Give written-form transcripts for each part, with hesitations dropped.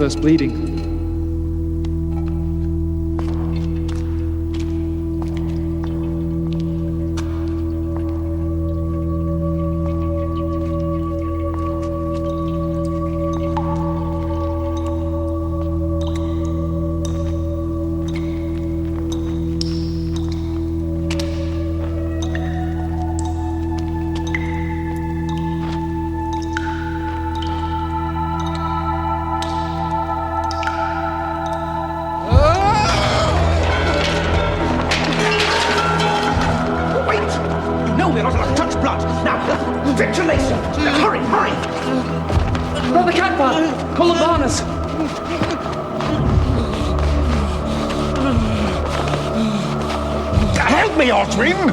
first bleeding. Brother Cadfael! Columbanus! Help me, Altwin!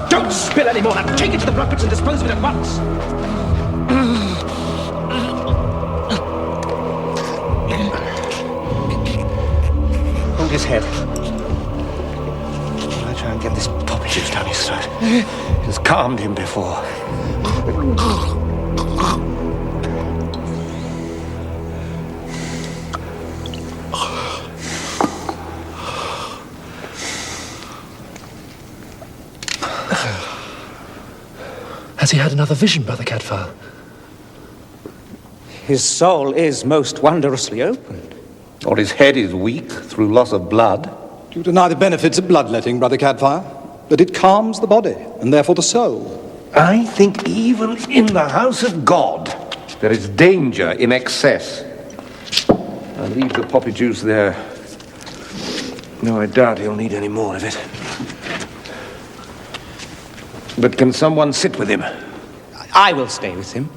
Don't spill any more. Now take it to the blood pits and dispose of it at once. Hold his head. I try and get this poppy juice down his throat. It's calmed him before. Has he had another vision, Brother Cadfael? His soul is most wondrously opened. Or his head is weak through loss of blood. You deny the benefits of bloodletting, Brother Cadfael, but it calms the body, and therefore the soul. I think even in the house of God, there is danger in excess. I'll leave the poppy juice there. No, I doubt he'll need any more of it. But can someone sit with him? I will stay with him.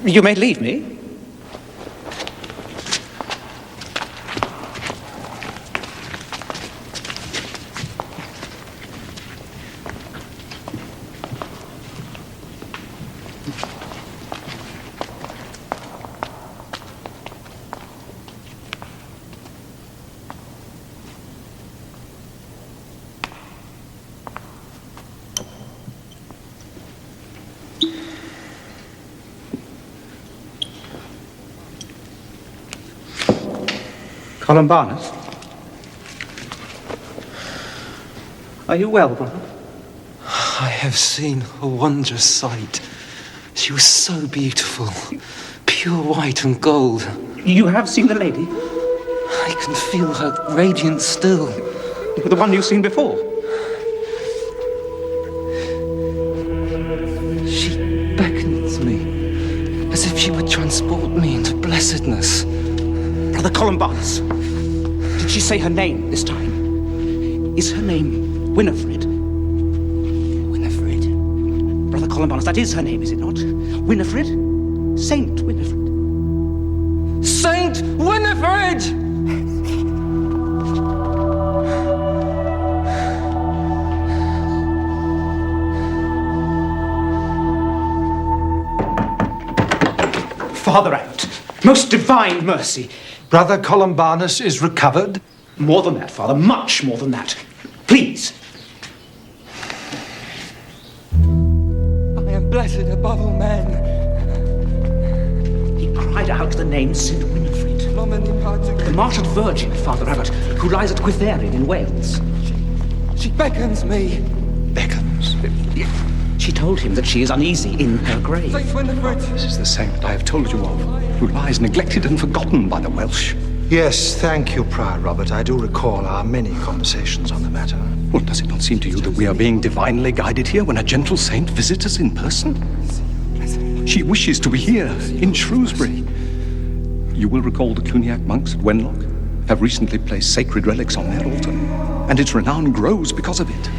You may leave me. Columbanus? Are you well, brother? I have seen a wondrous sight. She was so beautiful, pure white and gold. You have seen the lady? I can feel her radiance still. The one you've seen before? She beckons me, as if she would transport me into blessedness. Brother Columbanus, did she say her name this time? Is her name Winifred? Winifred? Brother Columbanus, that is her name, is it not? Winifred? Saint Winifred. Saint Winifred! Father Abbot, most divine mercy. Brother Columbanus is recovered? More than that, Father, much more than that. Please. I am blessed above all men. He cried out the name Saint Winifred, the martyred virgin, Father Abbot, who lies at Cadfael in Wales. She beckons me. Beckons? She told him that she is uneasy in her grave. Saint Winifred! This is the saint I have told you of, who lies neglected and forgotten by the Welsh. Yes, thank you, Prior Robert. I do recall our many conversations on the matter. Well, does it not seem to you that we are being divinely guided here when a gentle saint visits us in person? She wishes to be here, in Shrewsbury. You will recall the Cluniac monks at Wenlock have recently placed sacred relics on their altar, and its renown grows because of it.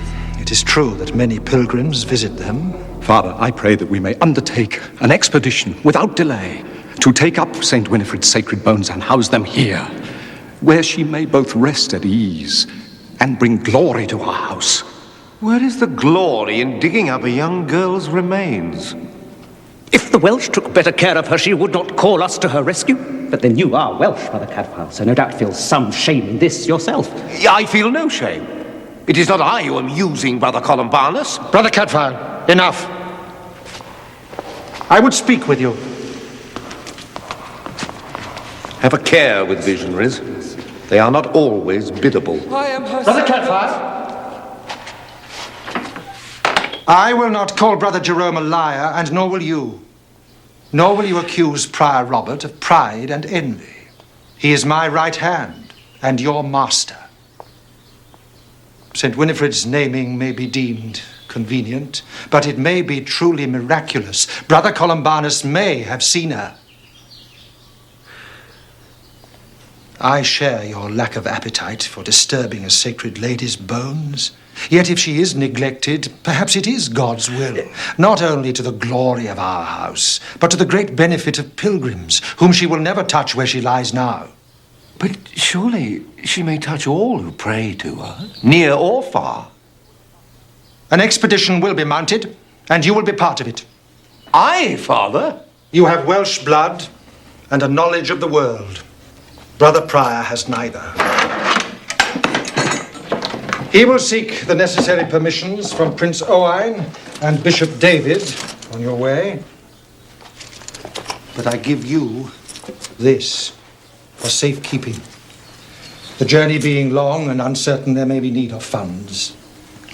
It is true that many pilgrims visit them. Father, I pray that we may undertake an expedition without delay to take up St. Winifred's sacred bones and house them here, where she may both rest at ease and bring glory to our house. Where is the glory in digging up a young girl's remains? If the Welsh took better care of her, she would not call us to her rescue. But then you are Welsh, Brother Cadfael, so no doubt feel some shame in this yourself. I feel no shame. It is not I who am using Brother Columbanus. Brother Cadfael, enough. I would speak with you. Have a care with visionaries. They are not always biddable. Brother Cadfael! I will not call Brother Jerome a liar, and nor will you. Nor will you accuse Prior Robert of pride and envy. He is my right hand and your master. St. Winifred's naming may be deemed convenient, but it may be truly miraculous. Brother Columbanus may have seen her. I share your lack of appetite for disturbing a sacred lady's bones. Yet if she is neglected, perhaps it is God's will, not only to the glory of our house, but to the great benefit of pilgrims, whom she will never touch where she lies now. But surely she may touch all who pray to her, near or far. An expedition will be mounted, and you will be part of it. Aye, Father. You have Welsh blood and a knowledge of the world. Brother Prior has neither. He will seek the necessary permissions from Prince Owain and Bishop David on your way. But I give you this for safekeeping. The journey being long and uncertain, there may be need of funds.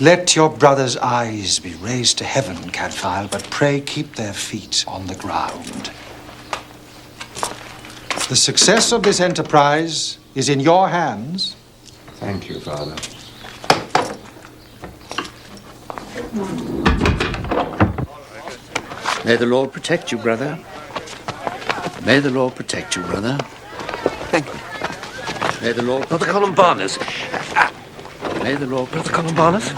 Let your brother's eyes be raised to heaven, Cadfael, but pray keep their feet on the ground. The success of this enterprise is in your hands. Thank you, Father. May the Lord protect you, brother. May the Lord protect you, brother. Thank you. May the Lord... Brother Columbanus. May the Lord... Brother Columbanus?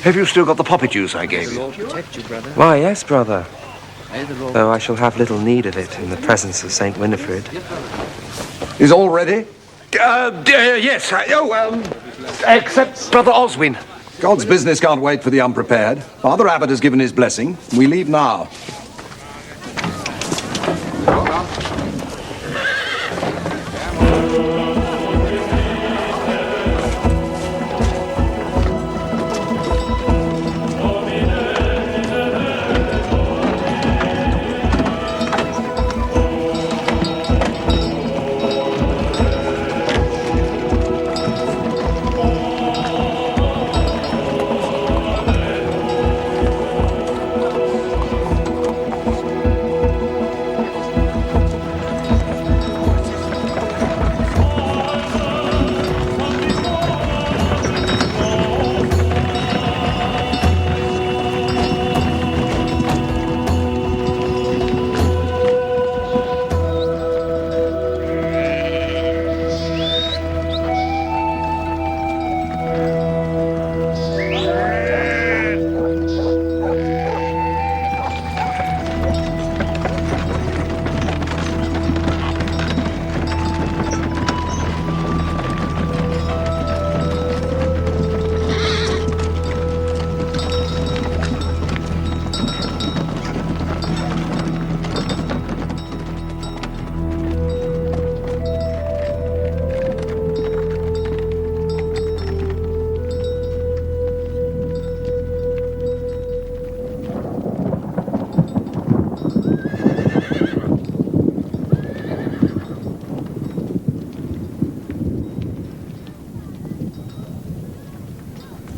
Have you still got the poppy juice I gave May the you? Lord protect you, brother. Why, yes, brother. May the Lord... Though I shall have little need of it in the presence of St. Winifred. Is all ready? Yes. Except Brother Oswin. God's business can't wait for the unprepared. Father Abbot has given his blessing. We leave now.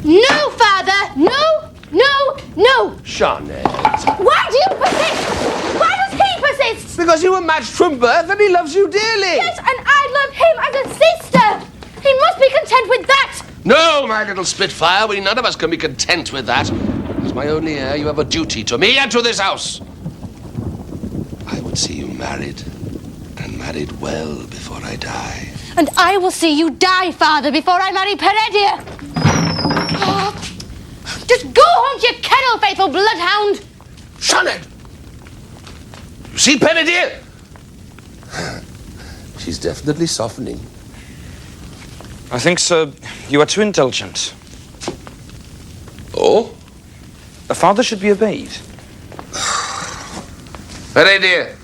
No, Father! No! No! No! Charnez. Why do you persist? Why does he persist? Because you were matched from birth and he loves you dearly. Yes, and I love him as a sister. He must be content with that. No, my little Spitfire, we none of us can be content with that. As my only heir, you have a duty to me and to this house. I would see you married, and married well before I die. And I will see you die, Father, before I marry Peredia. Oh, just go home to your kennel, faithful bloodhound. Shun You see, Peredia? She's definitely softening. I think, sir, you are too indulgent. Oh? A father should be obeyed. Peredia.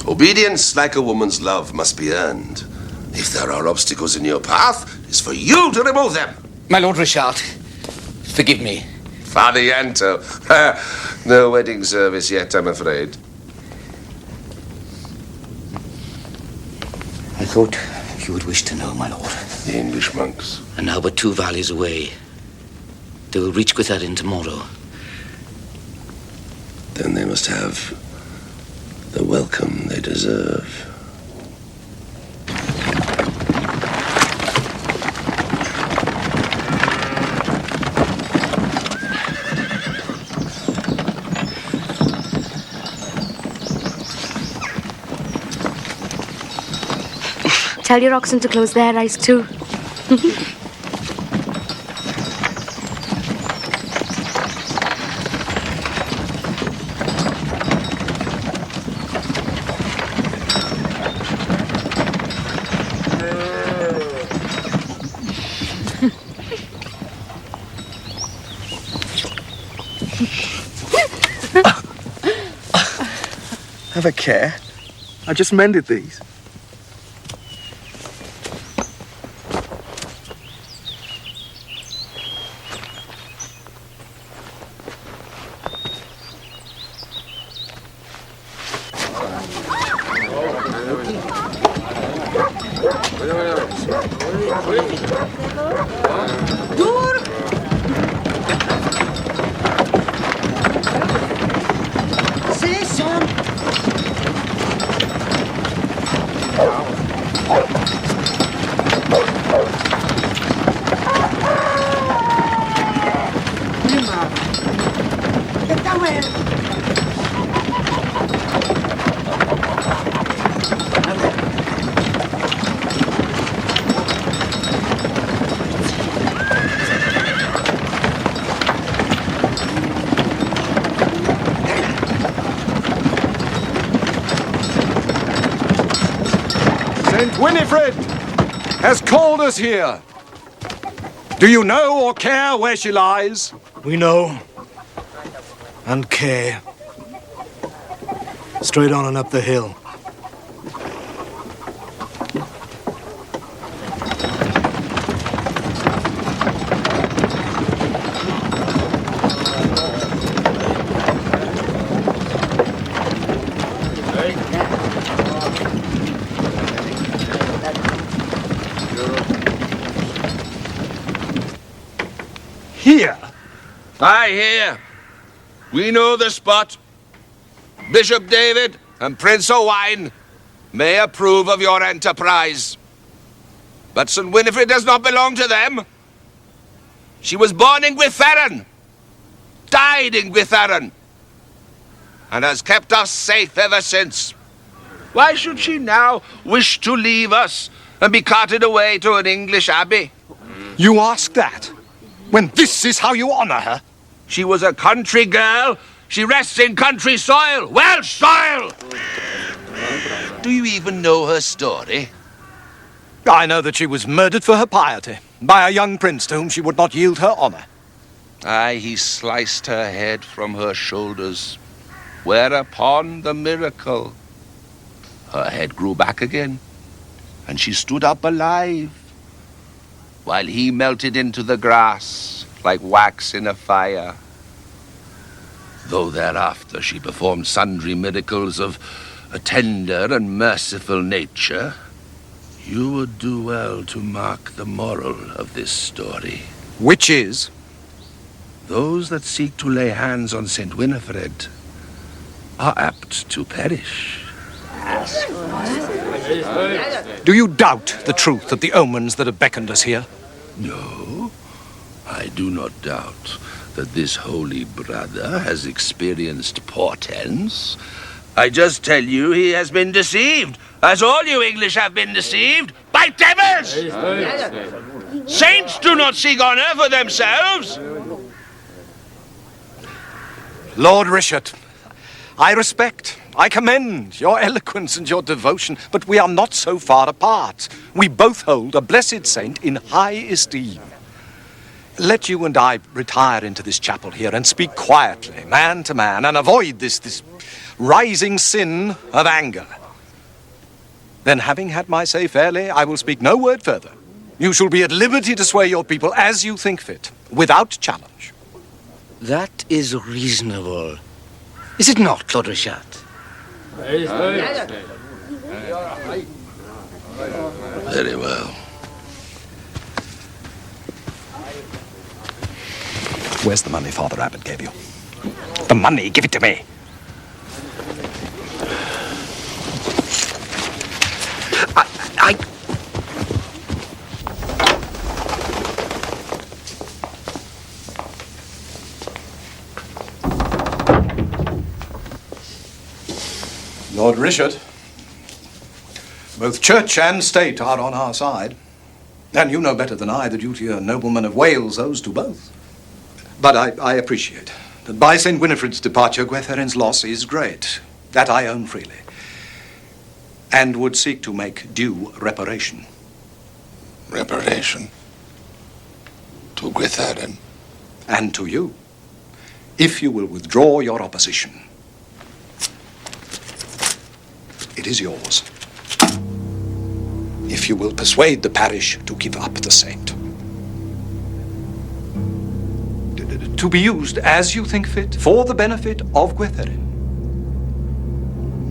Obedience, like a woman's love, must be earned. If there are obstacles in your path, it's for you to remove them. My Lord Richard, forgive me. Father Yanto. No wedding service yet, I'm afraid. I thought you would wish to know, my lord. The English monks. And now but 2 valleys away. They will reach Gwytherin tomorrow. Then they must have the welcome they deserve. Tell your oxen to close their eyes too. Have a care. I just mended these. Saint Winifred has called us here. Do you know or care where she lies? We know and care. Straight on and up the hill. Here? Aye, here. We know the spot. Bishop David and Prince Owain may approve of your enterprise. But St. Winifred does not belong to them. She was born in Gwytherin, died in Gwytherin, and has kept us safe ever since. Why should she now wish to leave us and be carted away to an English abbey? You ask that? When this is how you honor her? She was a country girl. She rests in country soil, Welsh soil! Do you even know her story? I know that she was murdered for her piety by a young prince to whom she would not yield her honor. Aye, he sliced her head from her shoulders, whereupon the miracle. Her head grew back again, and she stood up alive, while he melted into the grass like wax in a fire. Though thereafter she performed sundry miracles of a tender and merciful nature, you would do well to mark the moral of this story. Which is? Those that seek to lay hands on St. Winifred are apt to perish. Do you doubt the truth of the omens that have beckoned us here? No, I do not doubt that this holy brother has experienced portents. I just tell you he has been deceived, as all you English have been deceived, by devils! Saints do not seek honor for themselves. Lord Richard, I respect, I commend your eloquence and your devotion, but we are not so far apart. We both hold a blessed saint in high esteem. Let you and I retire into this chapel here and speak quietly, man to man, and avoid this rising sin of anger. Then, having had my say fairly, I will speak no word further. You shall be at liberty to sway your people as you think fit, without challenge. That is reasonable. Is it not, Lord Richard? Very well. Where's the money Father Abbot gave you? The money, give it to me. Lord Richard, both church and state are on our side. And you know better than I the duty a nobleman of Wales owes to both. But I appreciate that by St. Winifred's departure, Gwytherin's loss is great. That I own freely. And would seek to make due reparation. Reparation? To Gwytherin? And to you, if you will withdraw your opposition. It is yours. If you will persuade the parish to give up the saint. To be used as you think fit for the benefit of Gwytherin.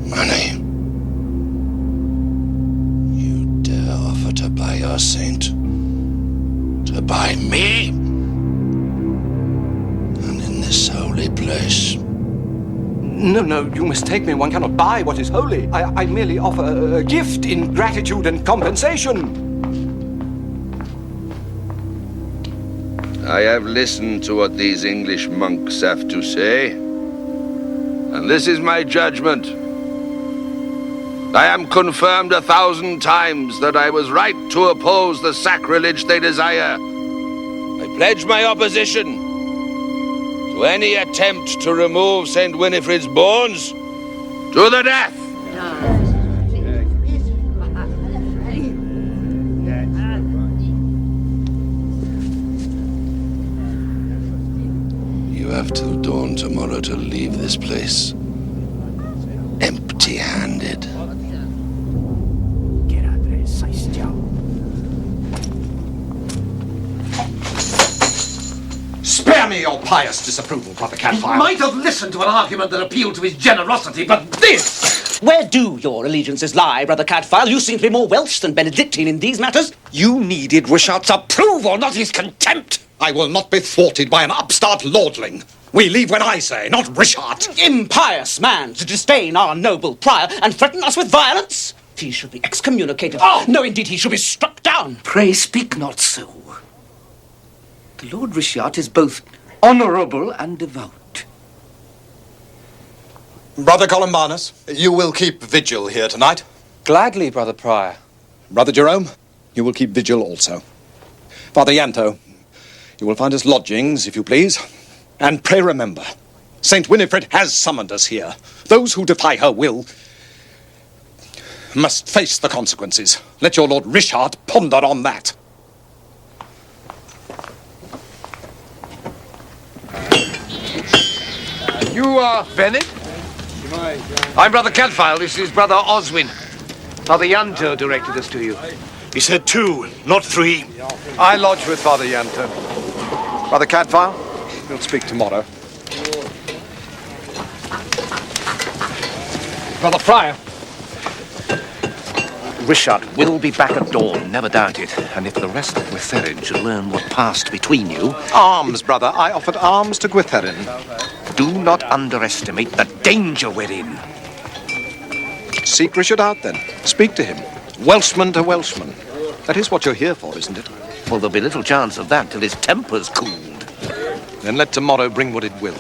Money? You dare offer to buy your saint? To buy me? And in this holy place? No, you mistake me. One cannot buy what is holy. I merely offer a gift in gratitude and compensation. I have listened to what these English monks have to say, and this is my judgment. I am confirmed 1,000 times that I was right to oppose the sacrilege they desire. I pledge my opposition to any attempt to remove St. Winifred's bones to the death. You have till dawn tomorrow to leave this place empty-handed. Spare me your pious disapproval, Brother Cadfael. He might have listened to an argument that appealed to his generosity, but this... Where do your allegiances lie, Brother Cadfael? You seem to be more Welsh than Benedictine in these matters. You needed Wishart's approval, not his contempt. I will not be thwarted by an upstart lordling. We leave when I say, not Wishart. Impious man to disdain our noble prior and threaten us with violence. He should be excommunicated. Oh! No, indeed, he should be struck down. Pray speak not so. The Lord Richard is both honourable and devout. Brother Columbanus, you will keep vigil here tonight. Gladly, Brother Prior. Brother Jerome, you will keep vigil also. Father Yanto, you will find us lodgings, if you please. And pray remember, St. Winifred has summoned us here. Those who defy her will must face the consequences. Let your Lord Richard ponder on that. You are Bennett? I'm Brother Cadfael. This is Brother Oswin. Father Yanto directed us to you. He said 2, not 3. I lodge with Father Yanto. Brother Cadfael? We'll speak tomorrow. Brother Prior? Richard will be back at dawn, never doubt it. And if the rest of Gwytherin should learn what passed between you... Arms, brother. I offered arms to Gwytherin. Do not underestimate the danger we're in. Seek Richard out, then. Speak to him. Welshman to Welshman. That is what you're here for, isn't it? Well, there'll be little chance of that till his temper's cooled. Then let tomorrow bring what it will.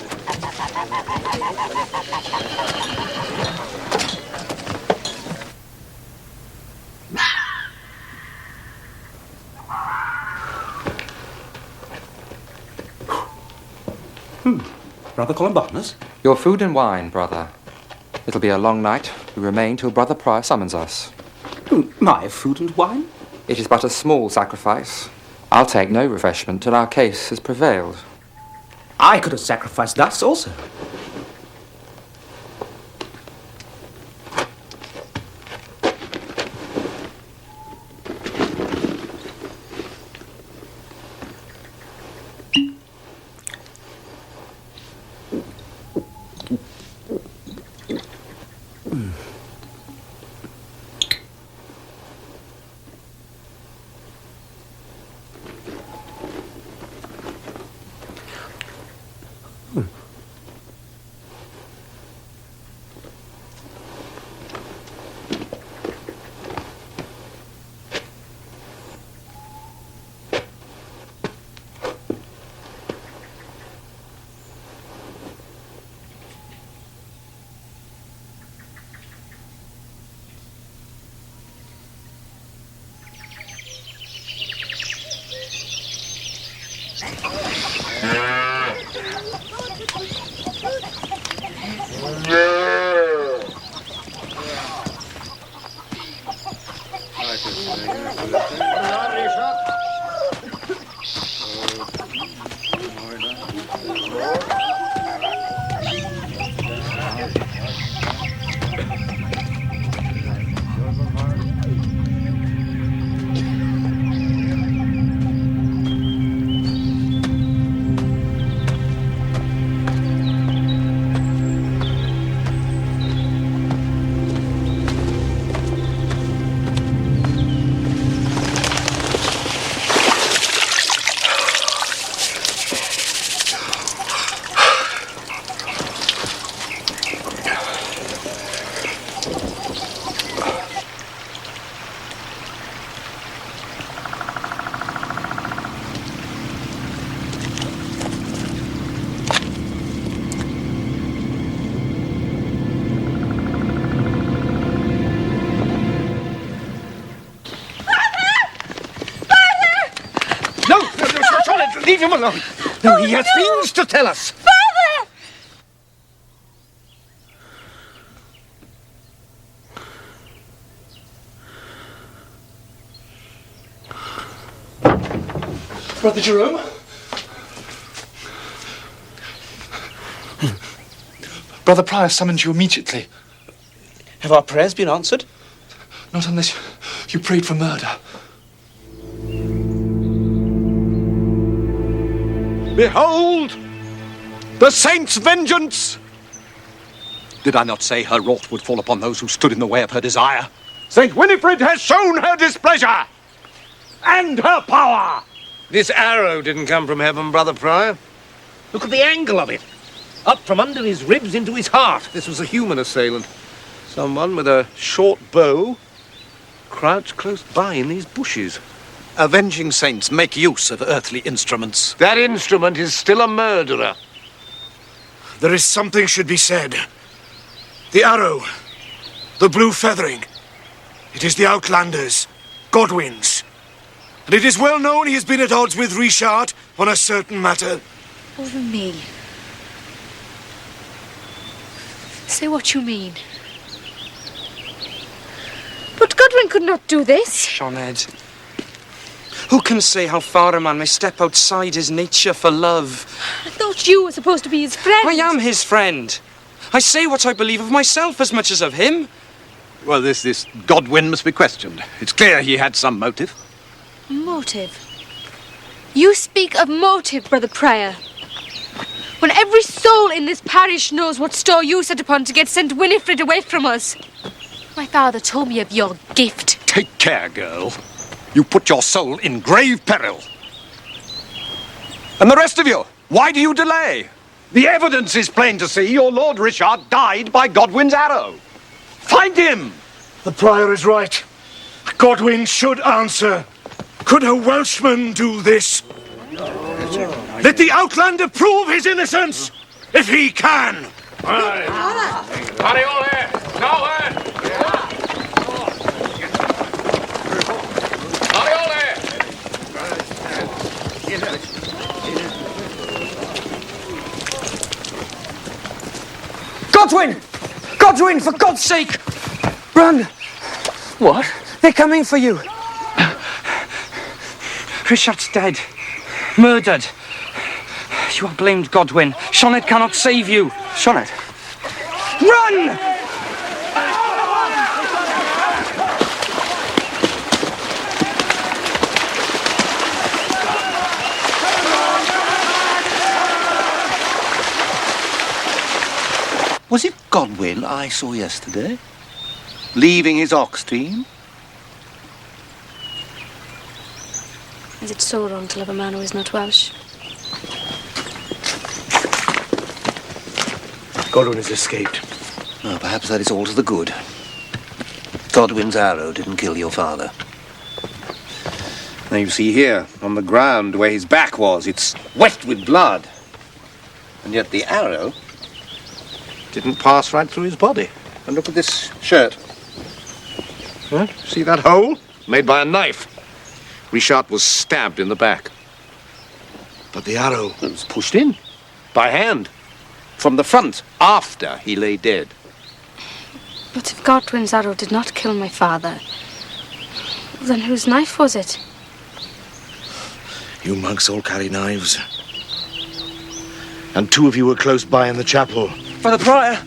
Brother Columbanus? Your food and wine, brother. It'll be a long night. We remain till Brother Prior summons us. My food and wine? It is but a small sacrifice. I'll take no refreshment till our case has prevailed. I could have sacrificed thus also. Leave him alone. No, he has things to tell us. Father! Brother Jerome? Brother Prior summoned you immediately. Have our prayers been answered? Not unless you prayed for murder. Behold, the saint's vengeance! Did I not say her wrath would fall upon those who stood in the way of her desire? Saint Winifred has shown her displeasure and her power! This arrow didn't come from heaven, Brother Prior. Look at the angle of it. Up from under his ribs into his heart. This was a human assailant. Someone with a short bow crouched close by in these bushes. Avenging saints make use of earthly instruments. That instrument is still a murderer. There is something should be said. The arrow, the blue feathering, it is the Outlanders, Godwin's. And it is well known he has been at odds with Richard on a certain matter. Over me. Say what you mean. But Godwin could not do this. Sioned. Who can say how far a man may step outside his nature for love? I thought you were supposed to be his friend. I am his friend. I say what I believe of myself as much as of him. Well, this Godwin must be questioned. It's clear he had some motive. Motive? You speak of motive, Brother Prior. When every soul in this parish knows what store you set upon to get St. Winifred away from us. My father told me of your gift. Take care, girl. You put your soul in grave peril. And the rest of you, why do you delay? The evidence is plain to see your Lord Richard died by Godwin's arrow. Find him! The Prior is right. Godwin should answer. Could a Welshman do this? Let the Outlander prove his innocence, if he can. Godwin! Godwin, for God's sake! Run! What? They're coming for you. Richard's dead. Murdered. You are blamed, Godwin. Sioned cannot save you. Sioned? Run! Was it Godwin I saw yesterday? Leaving his ox team? Is it so wrong to love a man who is not Welsh? Godwin has escaped. Oh, perhaps that is all to the good. Godwin's arrow didn't kill your father. Now you see here, on the ground where his back was, it's wet with blood. And yet the arrow didn't pass right through his body. And look at this shirt. Huh? See that hole? Made by a knife. Richard was stabbed in the back. But the arrow was pushed in by hand. From the front, after he lay dead. But if Godwin's arrow did not kill my father, then whose knife was it? You monks all carry knives. And two of you were close by in the chapel. Brother Prior,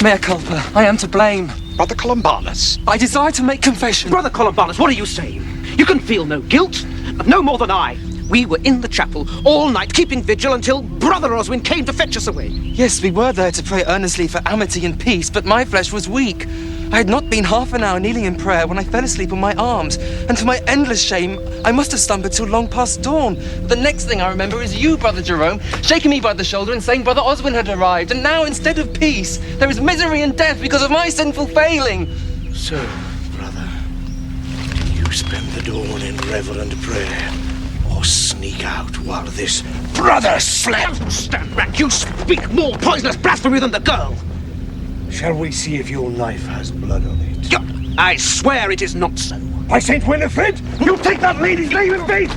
mea culpa, I am to blame. Brother Columbanus. I desire to make confession. Brother Columbanus, what are you saying? You can feel no guilt, no more than I. We were in the chapel all night, keeping vigil until Brother Oswin came to fetch us away. Yes, we were there to pray earnestly for amity and peace, but my flesh was weak. I had not been half an hour kneeling in prayer when I fell asleep on my arms, and to my endless shame, I must have slumbered till long past dawn. The next thing I remember is you, Brother Jerome, shaking me by the shoulder and saying Brother Oswin had arrived, and now instead of peace, there is misery and death because of my sinful failing. So, brother, do you spend the dawn in reverent prayer, or sneak out while this brother slept? Stand back, you speak more poisonous blasphemy than the girl. Shall we see if your knife has blood on it? I swear it is not so. By St. Winifred, you take that lady's name in vain!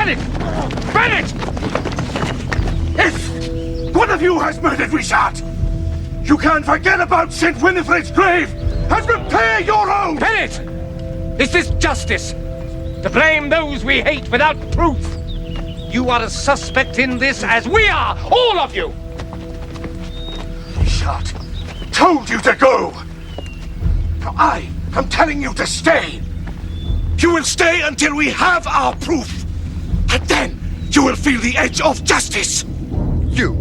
Bennett! Bennett! If one of you has murdered Richard, you can forget about St. Winifred's grave and repair your own! Bennett! Is this justice? To blame those we hate without proof? You are as suspect in this as we are, all of you! Richard told you to go. Now I am telling you to stay. You will stay until we have our proof. And then you will feel the edge of justice. You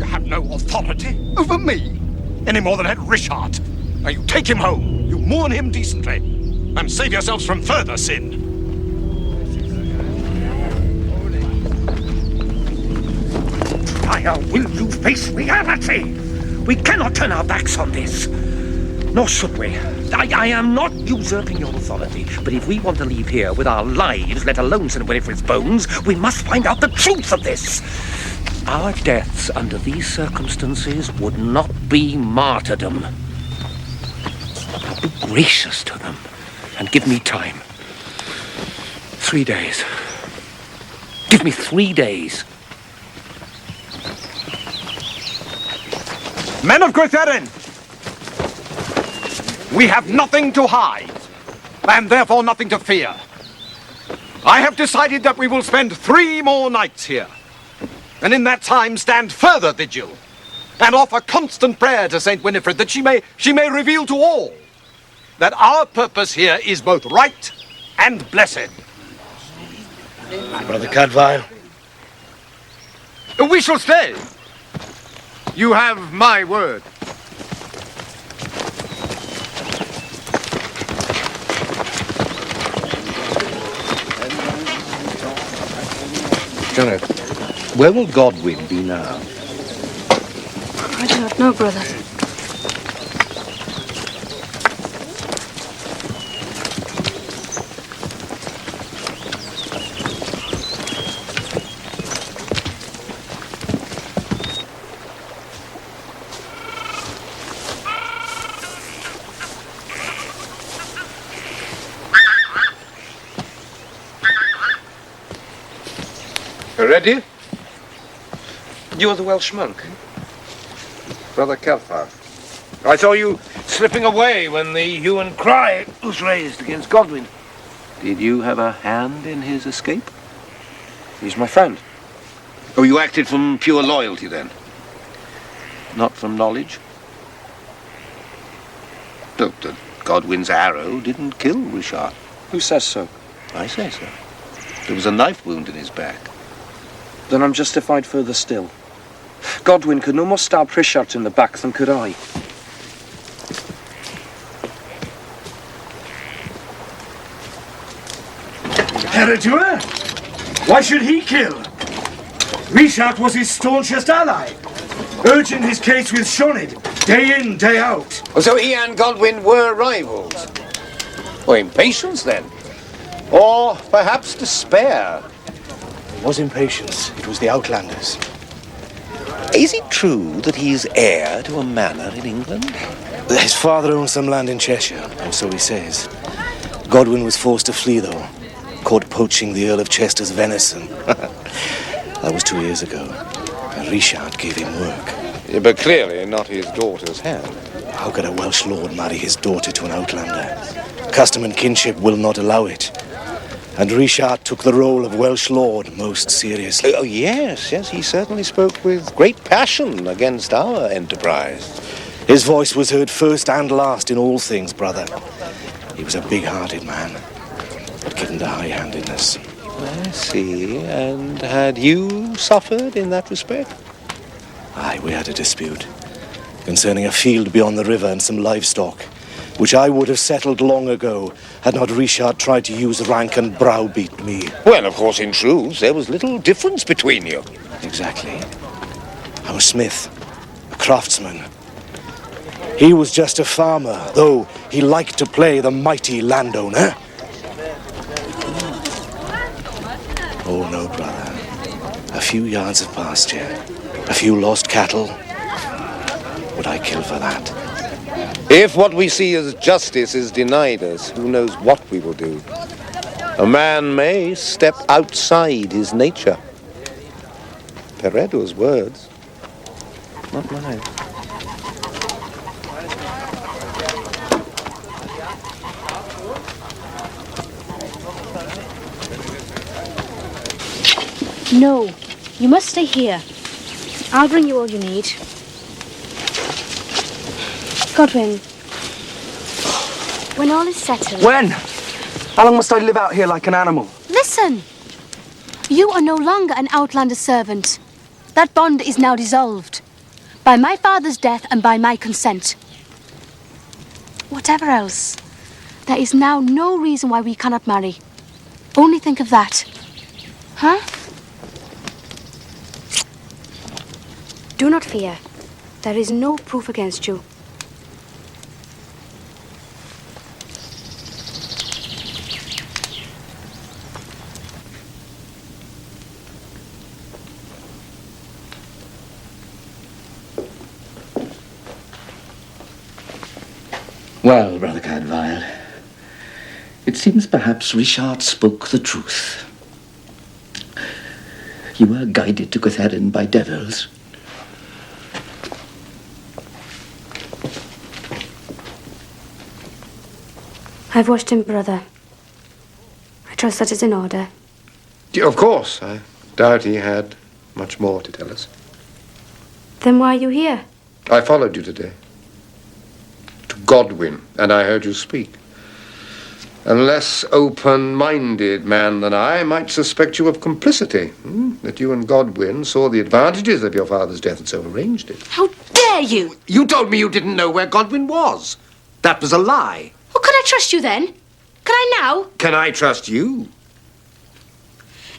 have no authority over me, any more than had Richard. Now you take him home, you mourn him decently, and save yourselves from further sin. Prior, will you face reality? We cannot turn our backs on this. Nor should we. I am not usurping your authority, but if we want to leave here with our lives, let alone St. Winifred's bones, we must find out the truth of this. Our deaths under these circumstances would not be martyrdom. Now be gracious to them and give me time. 3 days. Give me 3 days. Men of Cadfael, we have nothing to hide, and therefore nothing to fear. I have decided that we will spend 3 more nights here, and in that time stand further vigil, and offer constant prayer to St. Winifred that she may reveal to all that our purpose here is both right and blessed. Brother Cadfael. We shall stay. You have my word. Jono, where will Godwin be now? I do not know, brother. Ready? You're the Welsh monk? Brother Cadfael. I saw you slipping away when the hue and cry was raised against Godwin. Did you have a hand in his escape? He's my friend. Oh, you acted from pure loyalty then? Not from knowledge? Doctor, Godwin's arrow didn't kill Richard. Who says so? I say so. There was a knife wound in his back. Then I'm justified further still. Godwin could no more stab Richard in the back than could I. Herradura? Why should he kill? Richard was his staunchest ally, urging his case with Sioned, day in, day out. So he and Godwin were rivals? Or impatience then? Or perhaps despair? It was impatience. It was the Outlanders. Is it true that he is heir to a manor in England? His father owned some land in Cheshire, or so he says. Godwin was forced to flee, though, caught poaching the Earl of Chester's venison. That was 2 years ago, and Richard gave him work. Yeah, but clearly not his daughter's hand. How could a Welsh lord marry his daughter to an Outlander? Custom and kinship will not allow it. And Richard took the role of Welsh lord most seriously. Oh, yes, he certainly spoke with great passion against our enterprise. His voice was heard first and last in all things, brother. He was a big-hearted man, but given to high-handedness. I see. And had you suffered in that respect? Aye, we had a dispute concerning a field beyond the river and some livestock, which I would have settled long ago had not Richard tried to use rank and browbeat me. Well, of course, in truth, there was little difference between you. Exactly. I was smith, a craftsman. He was just a farmer, though he liked to play the mighty landowner. Oh, no, brother. A few yards of pasture, a few lost cattle. Would I kill for that? If what we see as justice is denied us, who knows what we will do? A man may step outside his nature. Peredo's words, not mine. No, you must stay here. I'll bring you all you need. Godwin, when all is settled... When? How long must I live out here like an animal? Listen! You are no longer an outlander servant. That bond is now dissolved. By my father's death and by my consent. Whatever else, there is now no reason why we cannot marry. Only think of that. Huh? Do not fear. There is no proof against you. Well, Brother Cadfael, it seems perhaps Richard spoke the truth. You were guided to Catharin by devils. I've watched him, brother. I trust that is in order. Yeah, of course. I doubt he had much more to tell us. Then why are you here? I followed you today. To Godwin, and I heard you speak. A less open-minded man than I might suspect you of complicity. That you and Godwin saw the advantages of your father's death and so arranged it. How dare you! You told me you didn't know where Godwin was. That was a lie. Well, can I trust you then? Can I now? Can I trust you?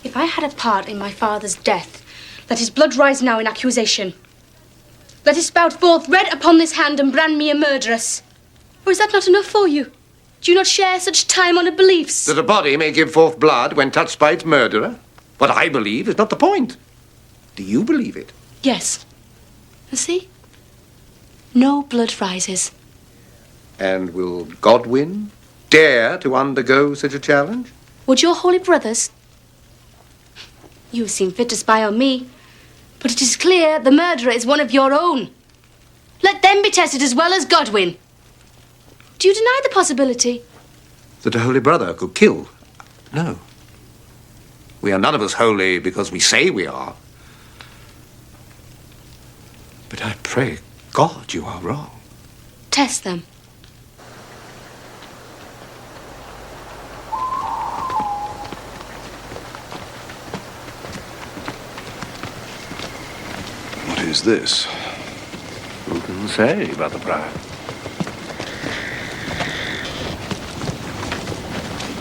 If I had a part in my father's death, let his blood rise now in accusation. Let it spout forth red upon this hand and brand me a murderess. Or is that not enough for you? Do you not share such time-honoured beliefs? That a body may give forth blood when touched by its murderer? What I believe is not the point. Do you believe it? Yes. And see? No blood rises. And will Godwin dare to undergo such a challenge? Would your holy brothers? You seem fit to spy on me, but it is clear the murderer is one of your own. Let them be tested as well as Godwin. Do you deny the possibility? That a holy brother could kill? No. We are none of us holy because we say we are. But I pray God you are wrong. Test them. What is this? Who can say, Brother Prior?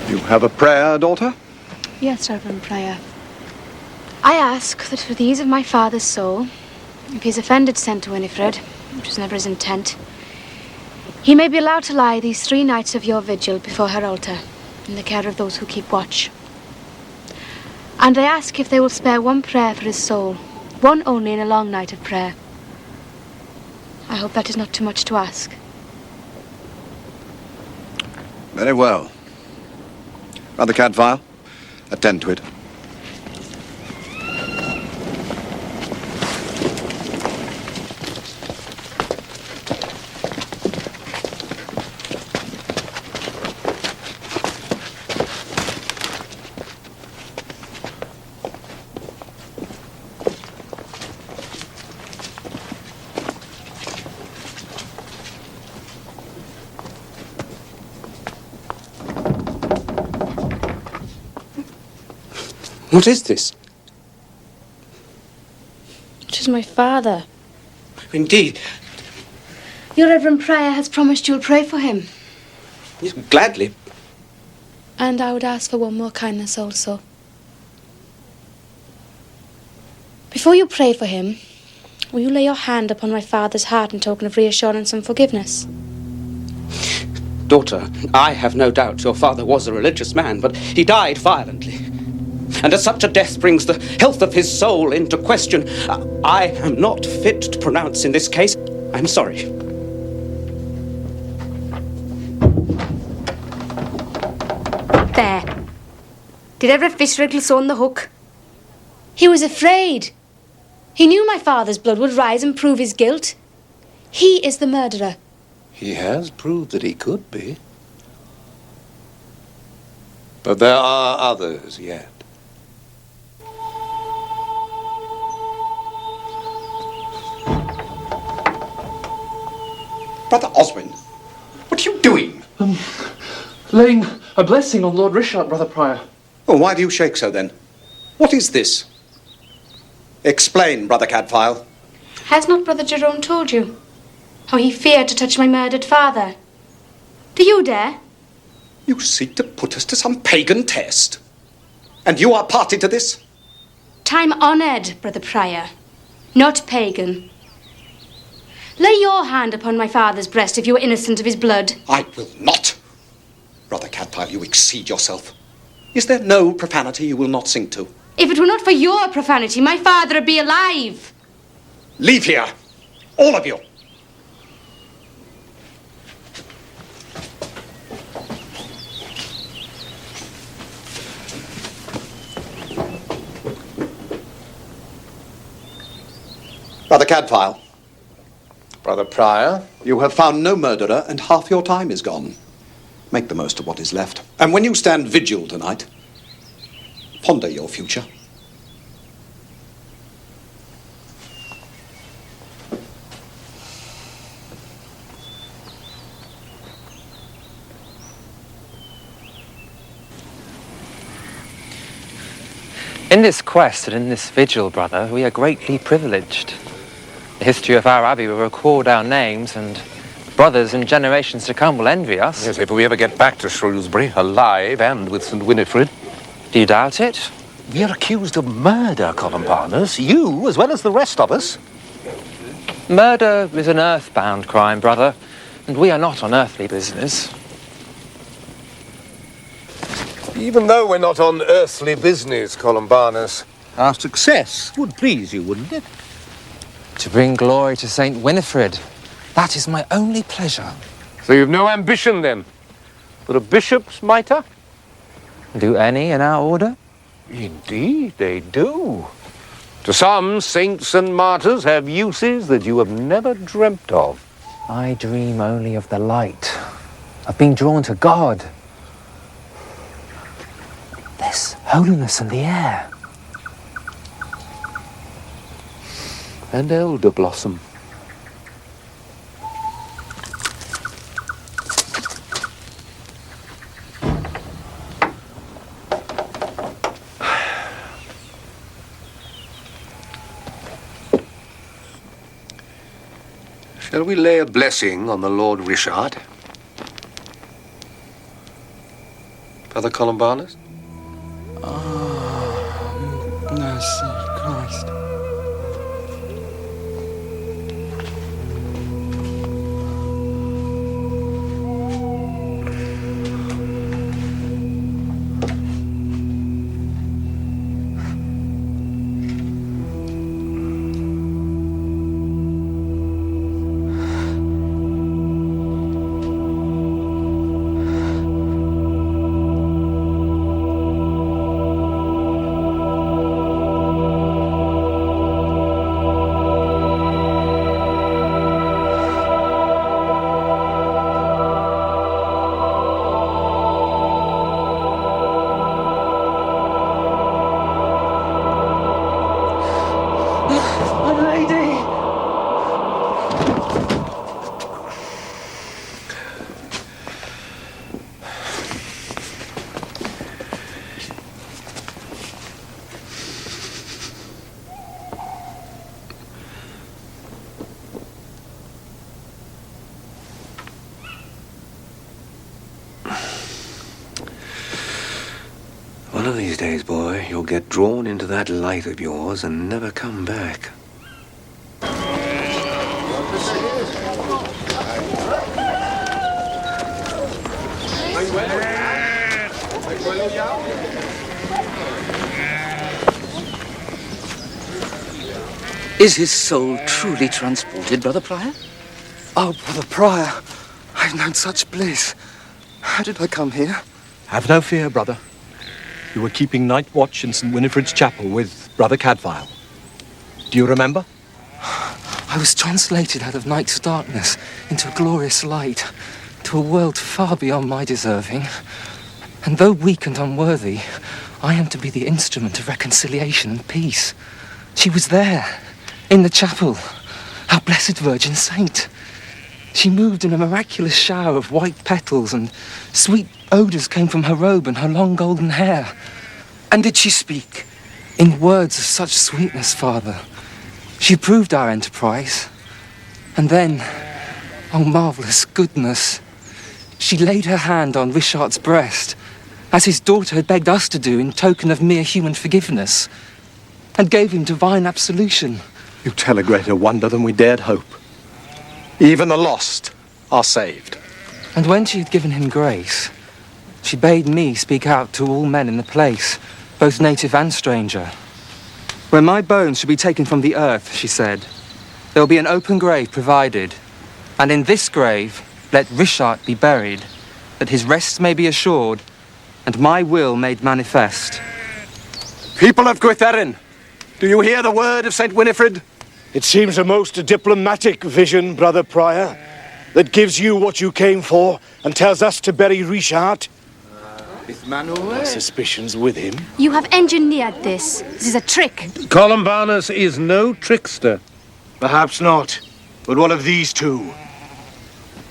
You have a prayer, daughter? Yes, Reverend Prior. I ask that for the ease of my father's soul, if he's offended sent to Winifred, which was never his intent, he may be allowed to lie these 3 nights of your vigil before her altar, in the care of those who keep watch. And I ask if they will spare one prayer for his soul, one only in a long night of prayer. I hope that is not too much to ask. Very well. Brother Cadfael, attend to it. What is this? It is my father. Indeed. Your Reverend Prior has promised you'll pray for him. Yes, gladly. And I would ask for one more kindness also. Before you pray for him, will you lay your hand upon my father's heart in token of reassurance and forgiveness? Daughter, I have no doubt your father was a religious man, but he died violently. And as such a death brings the health of his soul into question, I am not fit to pronounce in this case. I'm sorry. There. Did ever a fish wriggle so on the hook? He was afraid. He knew my father's blood would rise and prove his guilt. He is the murderer. He has proved that he could be. But there are others yet. Brother Oswin, what are you doing? Laying a blessing on Lord Richard, Brother Prior. Well, why do you shake so then? What is this? Explain, Brother Cadfael. Has not Brother Jerome told you how he feared to touch my murdered father? Do you dare? You seek to put us to some pagan test. And you are party to this? Time-honoured, Brother Prior, not pagan. Lay your hand upon my father's breast if you are innocent of his blood. I will not. Brother Cadfael, you exceed yourself. Is there no profanity you will not sing to? If it were not for your profanity, my father would be alive. Leave here, all of you. Brother Cadfael. Brother Prior, You have found no murderer, and half your time is gone. Make the most of what is left. And when you stand vigil tonight, ponder your future. In this quest and in this vigil, brother, we are greatly privileged. The history of our abbey will record our names, and brothers in generations to come will envy us. Yes, if we ever get back to Shrewsbury, alive and with St. Winifred. Do you doubt it? We are accused of murder, Columbanus. You, as well as the rest of us. Murder is an earthbound crime, brother, and we are not on earthly business. Even though we're not on earthly business, Columbanus, our success would please you, wouldn't it? To bring glory to St. Winifred, that is my only pleasure. So you've no ambition, then, for a bishop's mitre? Do any in our order? Indeed, they do. To some, saints and martyrs have uses that you have never dreamt of. I dream only of the light, of being drawn to God. There's holiness in the air. And elder blossom. Shall we lay a blessing on the Lord Richard? Brother Columbanus? Mercy, Christ. One of these days, boy, you'll get drawn into that light of yours and never come back. Is his soul truly transported, Brother Prior? Oh, Brother Prior, I've known such bliss. How did I come here? Have no fear, brother. You were keeping night watch in St. Winifred's chapel with Brother Cadfael. Do you remember? I was translated out of night's darkness into a glorious light, to a world far beyond my deserving. And though weak and unworthy, I am to be the instrument of reconciliation and peace. She was there, in the chapel, our blessed Virgin Saint. She moved in a miraculous shower of white petals, and sweet odours came from her robe and her long golden hair. And did she speak? In words of such sweetness, Father. She approved our enterprise. And then, oh marvellous goodness, she laid her hand on Richard's breast, as his daughter had begged us to do in token of mere human forgiveness, and gave him divine absolution. You tell a greater wonder than we dared hope. Even the lost are saved. And when she had given him grace, she bade me speak out to all men in the place, both native and stranger. When my bones shall be taken from the earth, she said, there will be an open grave provided, and in this grave let Richard be buried, that his rest may be assured, and my will made manifest. People of Gwytherin, do you hear the word of St. Winifred? It seems a most diplomatic vision, Brother Prior, that gives you what you came for and tells us to bury Richard. Our suspicions with him. You have engineered this. This is a trick. Columbanus is no trickster. Perhaps not, but one of these two.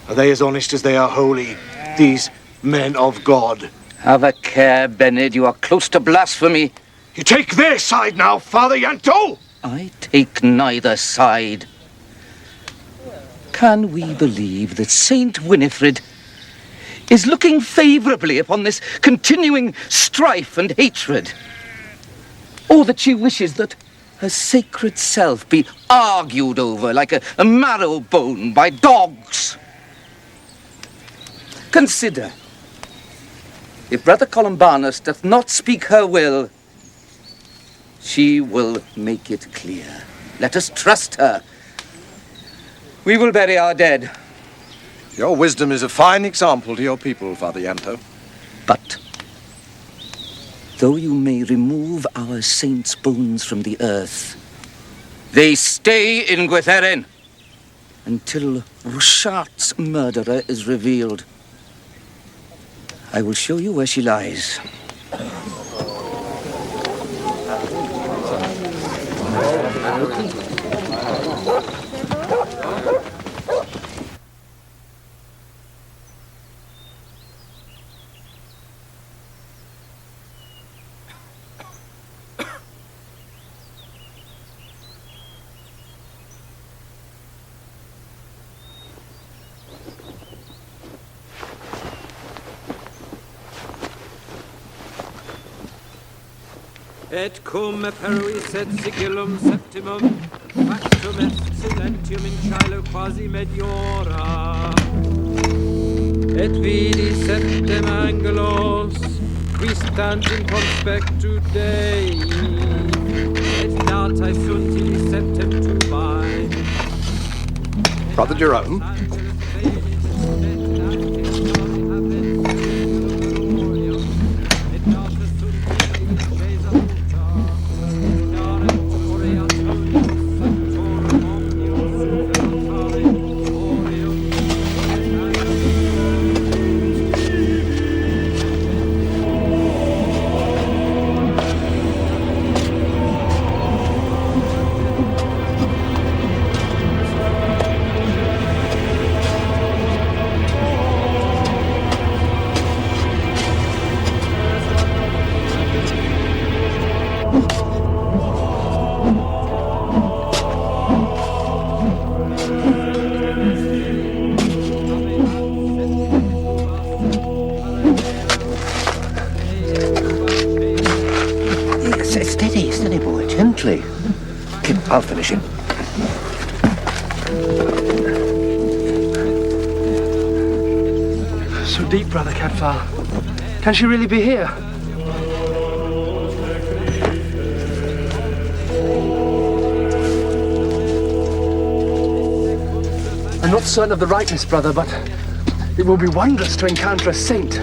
Are they as honest as they are holy, these men of God? Have a care, Bennett. You are close to blasphemy. You take their side now, Father Yanto! I take neither side. Can we believe that Saint Winifred is looking favourably upon this continuing strife and hatred? Or that she wishes that her sacred self be argued over like a marrow bone by dogs? Consider, if Brother Columbanus doth not speak her will, she will make it clear. Let us trust her. We will bury our dead. Your wisdom is a fine example to your people, Father Yanto. But though you may remove our saints' bones from the earth, they stay in Gwytherin until Richard's murderer is revealed. I will show you where she lies. Et cum peruis et sigillum septimum, factum est silentium in caelo quasi mediora. Et vidi septem angelos, qui stant in conspectu Dei, et datae sunt ili septem tubae. Brother Jerome? Steady, boy, gently. I'll finish him. So deep, Brother Cadfael. Can she really be here? I'm not certain of the rightness, brother, but it will be wondrous to encounter a saint.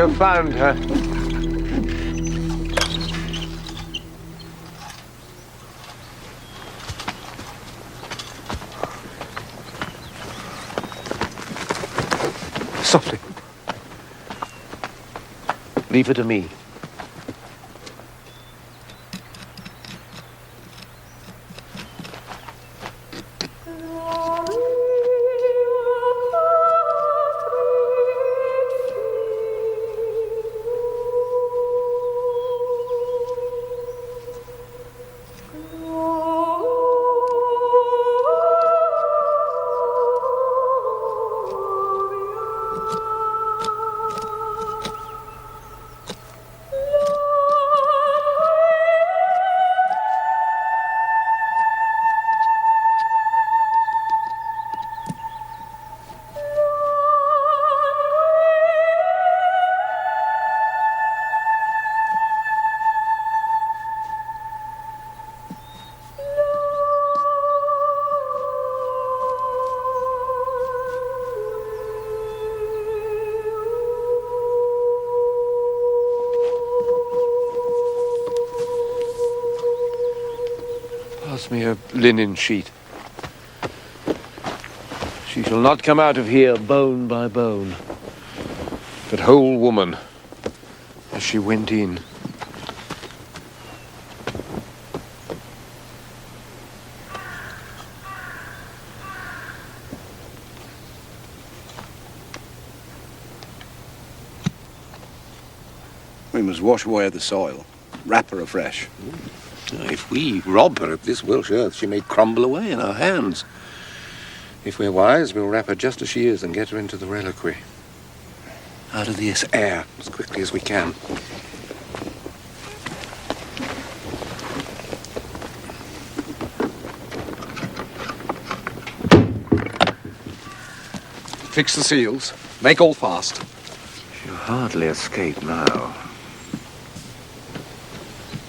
have found her. Softly. Leave her to me. Pass me a linen sheet. She shall not come out of here bone by bone, but whole woman as she went in. We must wash away the soil, wrap her afresh. If we rob her of this Welsh earth, she may crumble away in our hands. If we're wise, we'll wrap her just as she is and get her into the reliquary. Out of this air as quickly as we can. Fix the seals. Make all fast. She'll hardly escape now.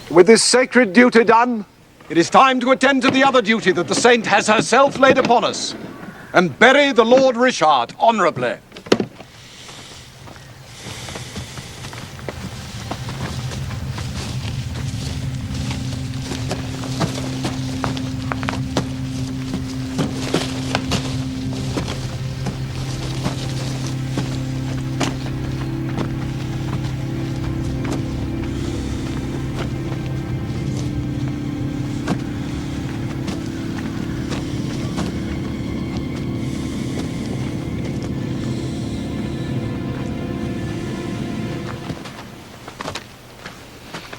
With this sacred duty done, it is time to attend to the other duty that the saint has herself laid upon us, and bury the Lord Richard honorably.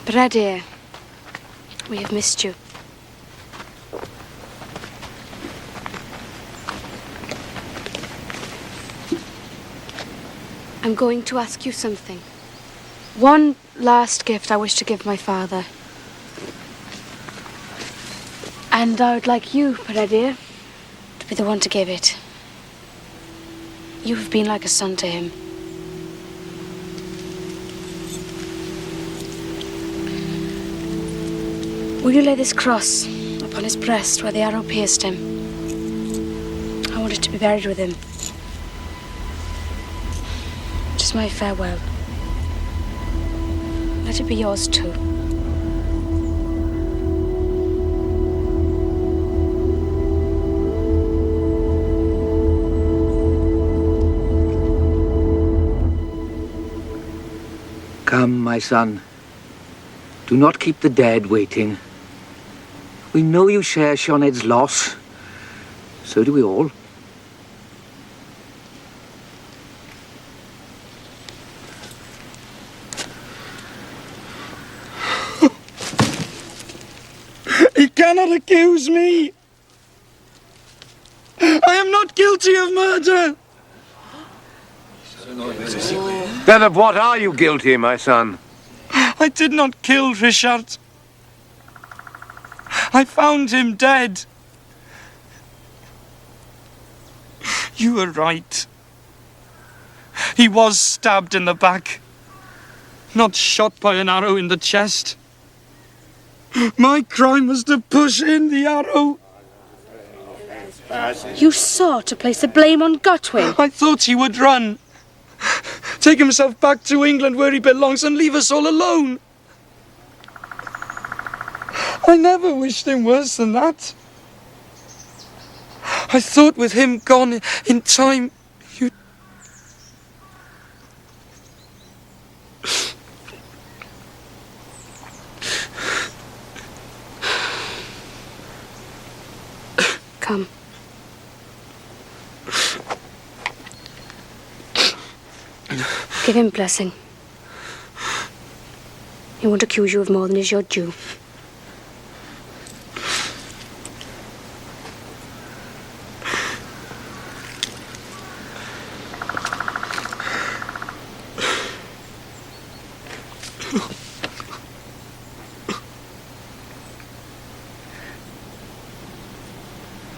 Brad, dear, we have missed you. I'm going to ask you something. One last gift I wish to give my father. And I would like you, Brad, dear, to be the one to give it. You have been like a son to him. Will you lay this cross upon his breast where the arrow pierced him? I want it to be buried with him. It is my farewell. Let it be yours too. Come, my son. Do not keep the dead waiting. We know you share Sioned's loss. So do we all. He cannot accuse me. I am not guilty of murder. Then of what are you guilty, my son? I did not kill Richard. I found him dead. You were right. He was stabbed in the back, not shot by an arrow in the chest. My crime was to push in the arrow. You sought to place the blame on Godwin. I thought he would run. take himself back to England where he belongs and leave us all alone. I never wished him worse than that. I thought with him gone in time, you'd... Come. Give him blessing. He won't accuse you of more than is your due.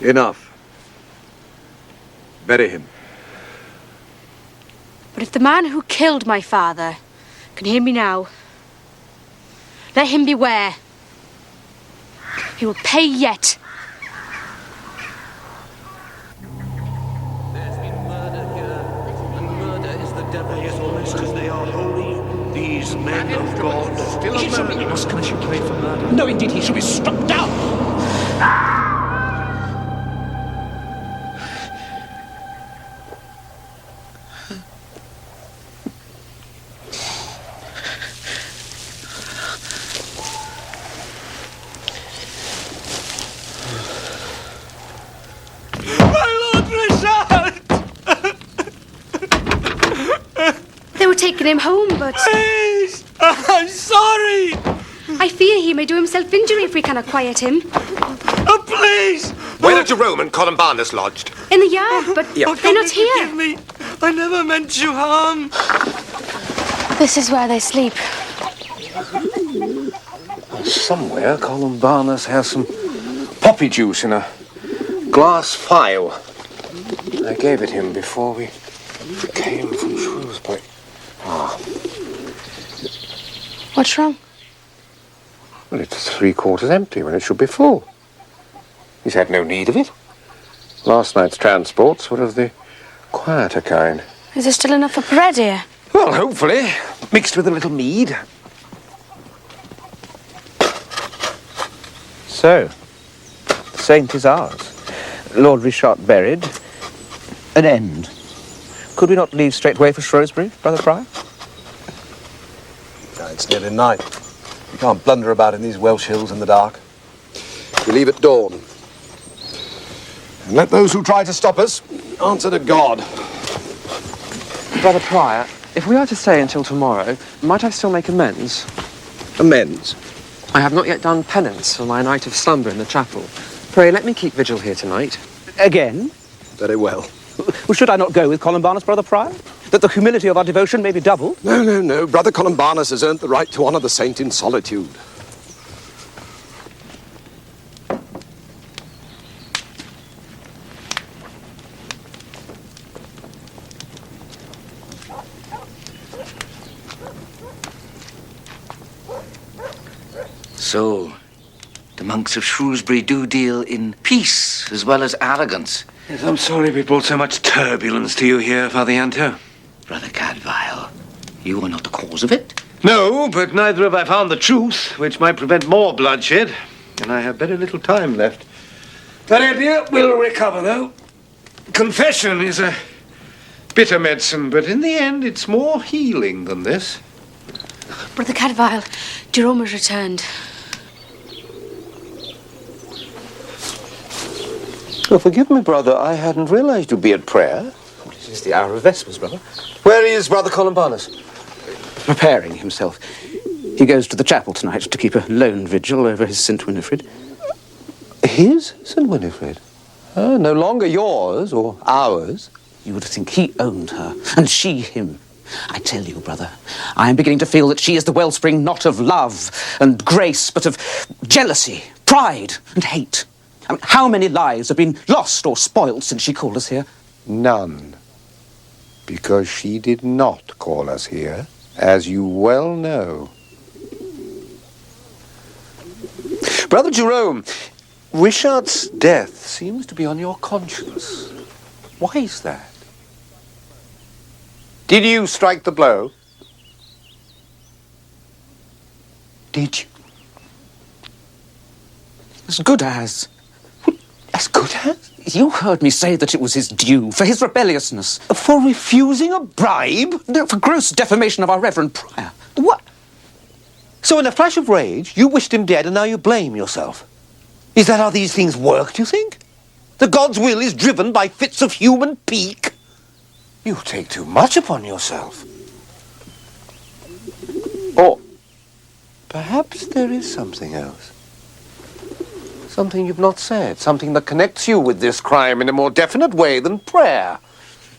Enough. Bury him. But if the man who killed my father can hear me now, let him beware. He will pay yet. There's been murder here, and murder is the devil. Yes, almost because they are holy. These men of God. Still a murder. We must contemplate for murder. No, indeed, he should be struck down. Taken him home, but... Please! I'm sorry! I fear he may do himself injury if we cannot quiet him. Oh, please! Where are Jerome and Columbanus lodged? In the yard, but they're not here. Forgive me. I never meant you harm. This is where they sleep. Somewhere Columbanus has some poppy juice in a glass phial. I gave it him before we came from Shrewsbury. Ah. What's wrong? Well, it's 3/4 empty when it should be full. He's had no need of it. Last night's transports were of the quieter kind. Is there still enough for bread here? Well, hopefully. Mixed with a little mead. So, the saint is ours. Lord Richard buried. An end. Could we not leave straight away for Shrewsbury, Brother Prior? It's nearly night. You can't blunder about in these Welsh hills in the dark. We leave at dawn. And let those who try to stop us answer to God. Brother Prior, if we are to stay until tomorrow, might I still make amends? Amends? I have not yet done penance for my night of slumber in the chapel. Pray, let me keep vigil here tonight. Again? Very well. Well, should I not go with Columbanus, Brother Prior? That the humility of our devotion may be double? No. Brother Columbanus has earned the right to honour the saint in solitude. So, the monks of Shrewsbury do deal in peace as well as arrogance. Yes, I'm sorry we brought so much turbulence to you here, Father Yanto. Brother Cadfael, you are not the cause of it. No, but neither have I found the truth, which might prevent more bloodshed. And I have very little time left. That idea will recover, though. Confession is a bitter medicine, but in the end, it's more healing than this. Brother Cadfael, Jerome has returned. Oh, forgive me, brother. I hadn't realized you'd be at prayer. It is the hour of Vespers, brother. Where is Brother Columbanus? Preparing himself. He goes to the chapel tonight to keep a lone vigil over his St. Winifred. His St. Winifred? No longer yours or ours. You would think he owned her, and she him. I tell you, brother, I am beginning to feel that she is the wellspring not of love and grace, but of jealousy, pride, and hate. I mean, how many lives have been lost or spoiled since she called us here? None. Because she did not call us here, as you well know. Brother Jerome, Richard's death seems to be on your conscience. Why is that? Did you strike the blow? Did you? As good as. As good as? You heard me say that it was his due for his rebelliousness. For refusing a bribe? No, for gross defamation of our reverend prior. What? So in a flash of rage, you wished him dead and now you blame yourself. Is that how these things work, do you think? The God's will is driven by fits of human pique? You take too much upon yourself. Or perhaps there is something else. Something you've not said. Something that connects you with this crime in a more definite way than prayer.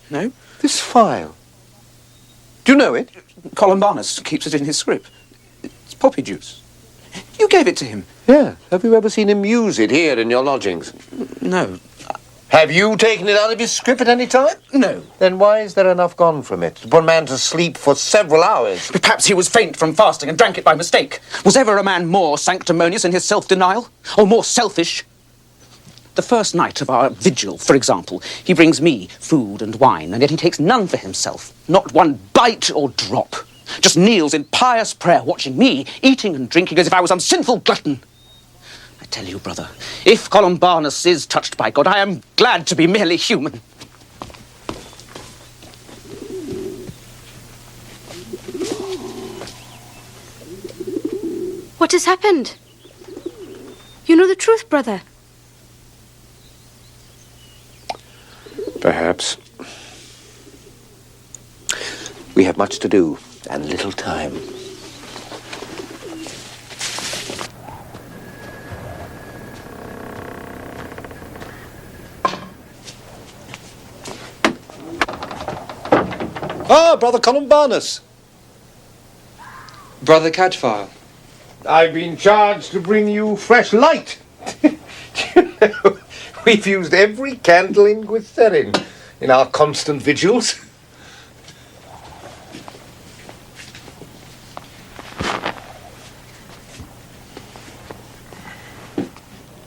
No? This file. Do you know it? Columbanus keeps it in his script. It's poppy juice. You gave it to him. Yeah. Have you ever seen him use it here in your lodgings? No. Have you taken it out of his script at any time? No. Then why is there enough gone from it to put a man to sleep for several hours? Perhaps he was faint from fasting and drank it by mistake. Was ever a man more sanctimonious in his self-denial? Or more selfish? The first night of our vigil, for example, he brings me food and wine, and yet he takes none for himself. Not one bite or drop. Just kneels in pious prayer, watching me, eating and drinking as if I was some sinful glutton. I tell you, brother, if Columbanus is touched by God, I am glad to be merely human. What has happened? You know the truth, brother. Perhaps. We have much to do and little time. Ah, Brother Columbanus. Brother Cadfael. I've been charged to bring you fresh light. Do you know, we've used every candle in Gwytherin in our constant vigils.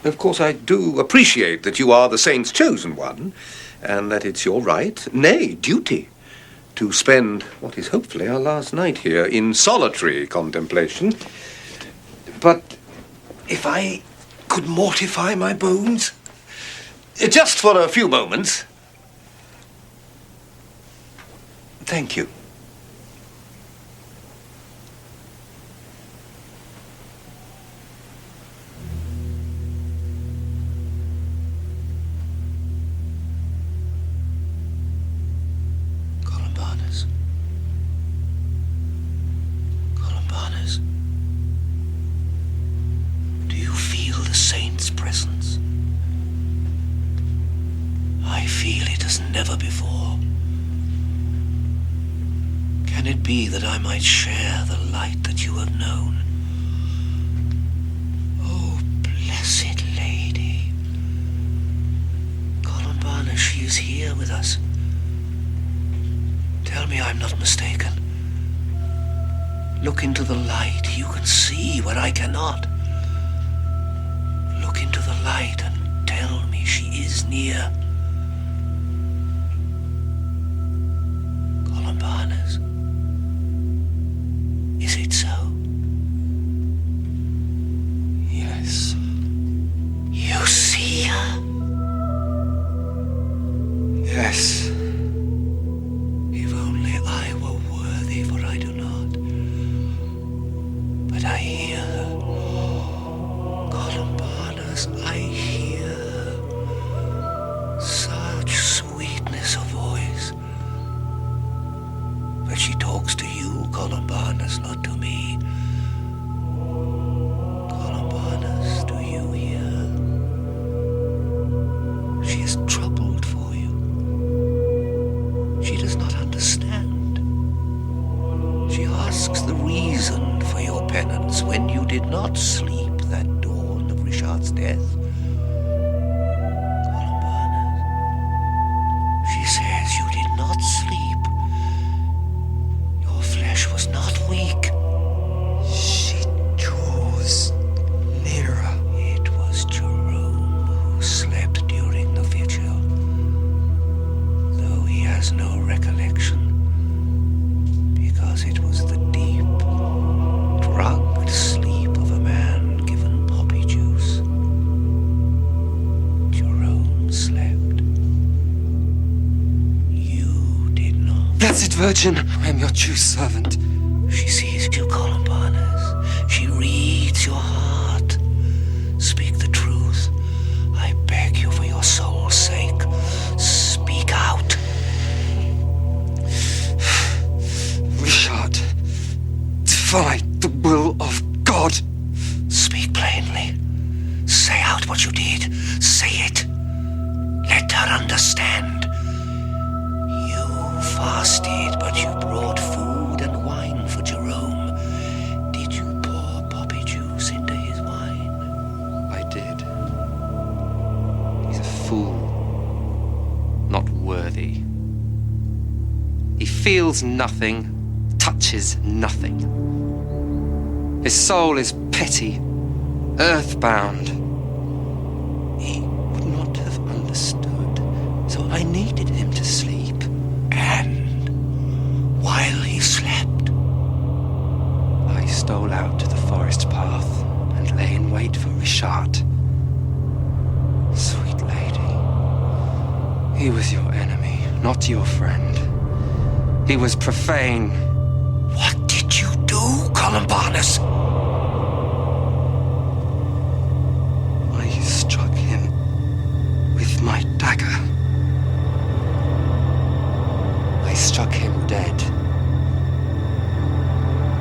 Of course, I do appreciate that you are the saint's chosen one, and that it's your right, nay, duty, to spend what is hopefully our last night here in solitary contemplation. But if I could mortify my bones, just for a few moments. Thank you. Columbanus, do you feel the saint's presence? I feel it as never before. Can it be that I might share the light that you have known? Oh, blessed lady. Columbanus, she is here with us. Tell me I'm not mistaken. Look into the light. You can see where I cannot. Look into the light and tell me she is near. Columbanus, is it so? Yes. You see her? Yes. If only I were worthy, for I do not. But I hear her. Columbanus, I hear her. Such sweetness of voice. But she talks to you, Columbanus, not to me. Columbanus, do you hear her? She is troubled for you. She does not understand. She asks the reason for your penance when you did not sleep that dawn of Richard's death. Columbanus, she says you did not sleep. Your flesh was not weak. She chose nearer. It was Jerome who slept during the vigil. Though he has no recollection, Virgin, I am your true servant. She sees you, Columbanus. She reads your heart. Speak the truth. I beg you for your soul's sake. Speak out. Richard, defy the will of God. Speak plainly. Say out what you did. Say it. Let her understand. You fasted, but you brought food and wine for Jerome. Did you pour poppy juice into his wine? I did. He's a fool. Not worthy. He feels nothing, touches nothing. His soul is petty, earthbound. He would not have understood, so I needed him to sleep. And while he slept, I stole out to the forest path and lay in wait for Richard. Sweet lady, he was your enemy, not your friend. He was profane. What did you do, Columbanus? I struck him with my dagger. I struck him dead.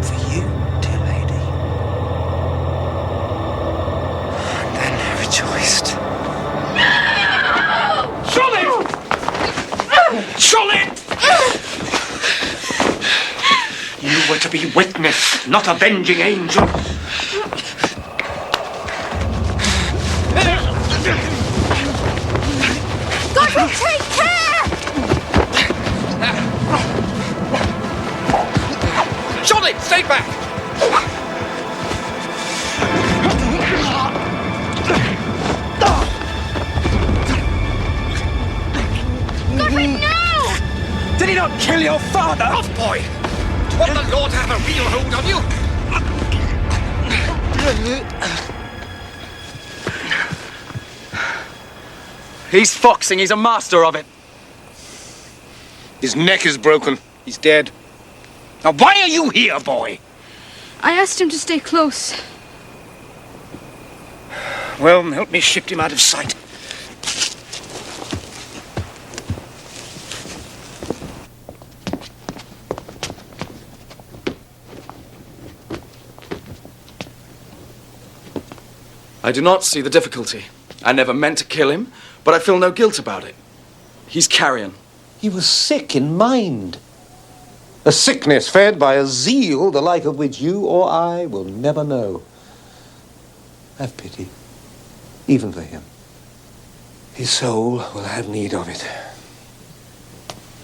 For you, dear lady. And then I rejoiced. Solid! You were to be witness, not avenging angel. God will take care! Solid, stay back! Godfrey, no! Did he not kill your father? Off, boy! Won't the Lord have a real hold on you? He's foxing. He's a master of it. His neck is broken. He's dead. Now, why are you here, boy? I asked him to stay close. Well, help me shift him out of sight. I do not see the difficulty. I never meant to kill him, but I feel no guilt about it. He's carrion. He was sick in mind. A sickness fed by a zeal the like of which you or I will never know. Have pity, even for him. His soul will have need of it.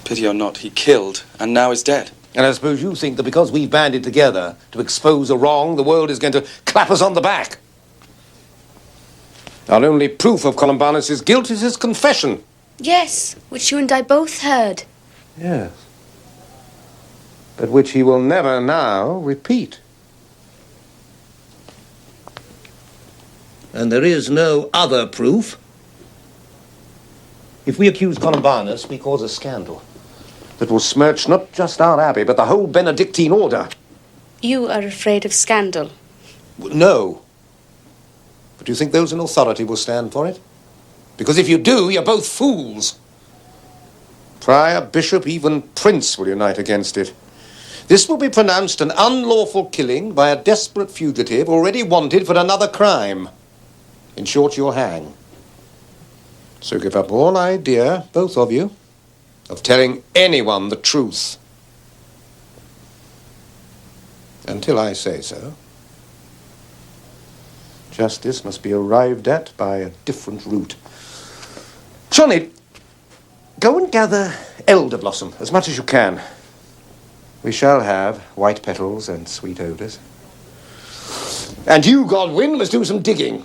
Pity or not, he killed, and now is dead. And I suppose you think that because we've banded together to expose a wrong, the world is going to clap us on the back. Our only proof of Columbanus' guilt is his confession. Yes, which you and I both heard. Yes. But which he will never now repeat. And there is no other proof. If we accuse Columbanus, we cause a scandal that will smirch not just our abbey, but the whole Benedictine order. You are afraid of scandal. No. But do you think those in authority will stand for it? Because if you do, you're both fools. Prior, bishop, even prince will unite against it. This will be pronounced an unlawful killing by a desperate fugitive already wanted for another crime. In short, you'll hang. So give up all idea, both of you, of telling anyone the truth. Until I say so. Justice must be arrived at by a different route. Johnny, go and gather elder blossom as much as you can. We shall have white petals and sweet odors. And you, Godwin, must do some digging.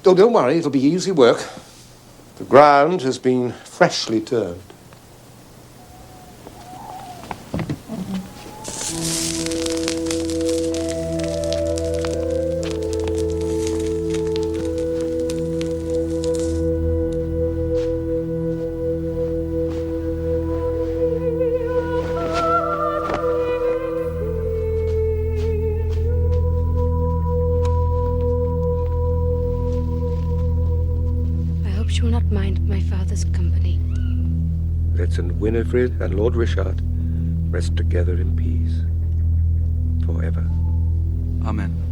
Oh, don't worry, it'll be easy work. The ground has been freshly turned. she will not mind my father's company. Let St. Winifred and Lord Richard rest together in peace forever. Amen.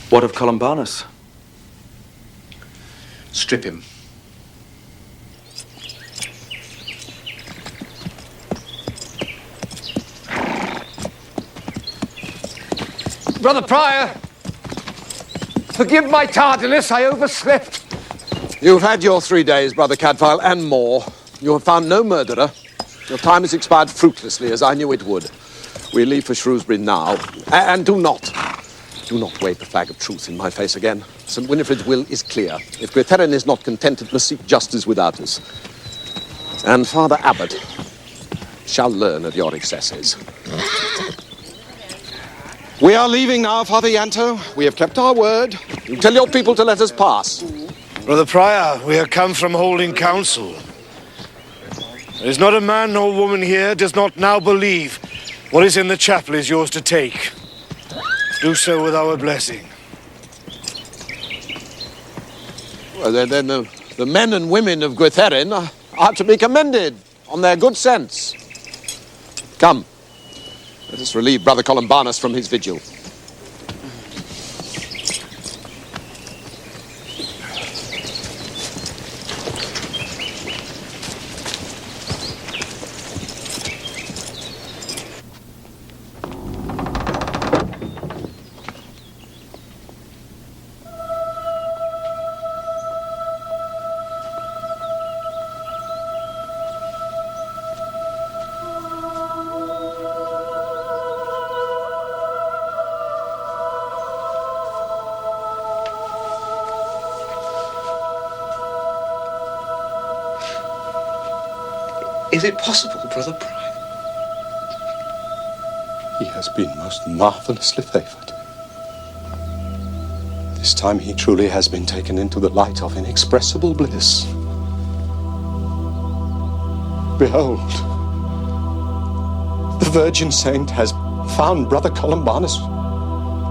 What of Columbanus? Strip him. Brother Prior, forgive my tardiness, I overslept. You've had your 3 days, Brother Cadfael, and more. You have found no murderer. Your time has expired fruitlessly, as I knew it would. We leave for Shrewsbury now. And do not wave the flag of truth in my face again. St. Winifred's will is clear. If Gwytherin is not content, it must seek justice without us. And Father Abbot shall learn of your excesses. We are leaving now, Father Yanto. We have kept our word. You tell your people to let us pass. Brother Prior, we have come from holding council. There is not a man nor woman here does not now believe what is in the chapel is yours to take. Do so with our blessing. Well, then the men and women of Gwytherin are to be commended on their good sense. Come, let us relieve Brother Columbanus from his vigil. Is it possible, Brother Prior? He has been most marvelously favored. This time he truly has been taken into the light of inexpressible bliss. Behold, the Virgin Saint has found Brother Columbanus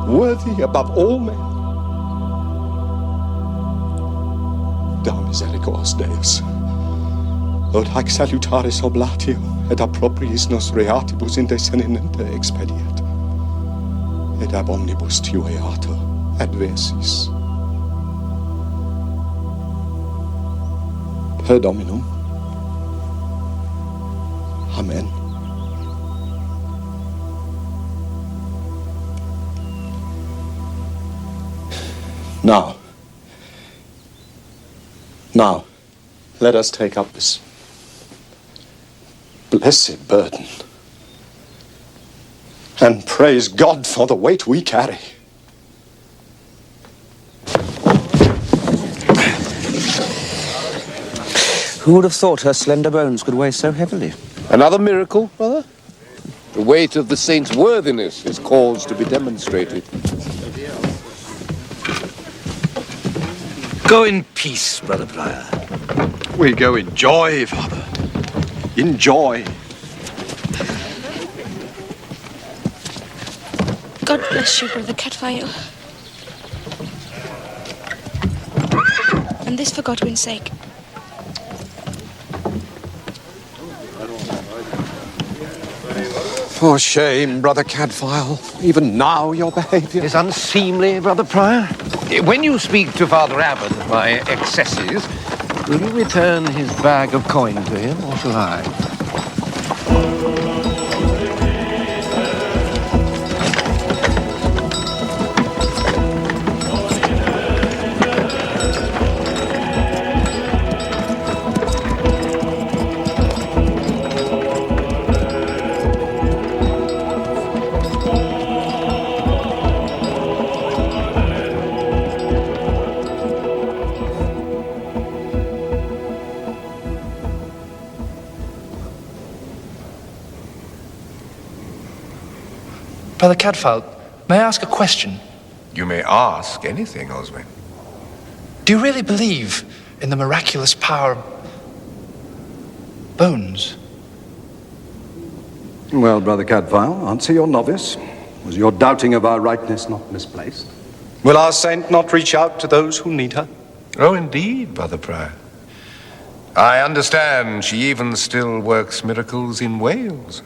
worthy above all men. Da misericors Deus. Od hac salutaris oblatio, et appropriis nos reatibus indesenente expediet, et ab omnibus tueato adversis. Per Dominum. Amen. Now, let us take up this blessed burden and praise God for the weight we carry. Who would have thought her slender bones could weigh so heavily? Another miracle, brother? The weight of the saint's worthiness is cause to be demonstrated. Go in peace, Brother Prior. We go in joy, Father. In joy. God bless you, Brother Cadfael. And this for Godwin's sake. For shame, Brother Cadfael. Even now your behavior is unseemly, Brother Prior. When you speak to Father Abbot of my excesses, will you return his bag of coin to him, or shall I? Brother Cadfael, may I ask a question? You may ask anything, Oswin. Do you really believe in the miraculous power of bones? Well, Brother Cadfael, answer your novice. Was your doubting of our rightness not misplaced? Will our saint not reach out to those who need her? Oh, indeed, Brother Prior. I understand she even still works miracles in Wales.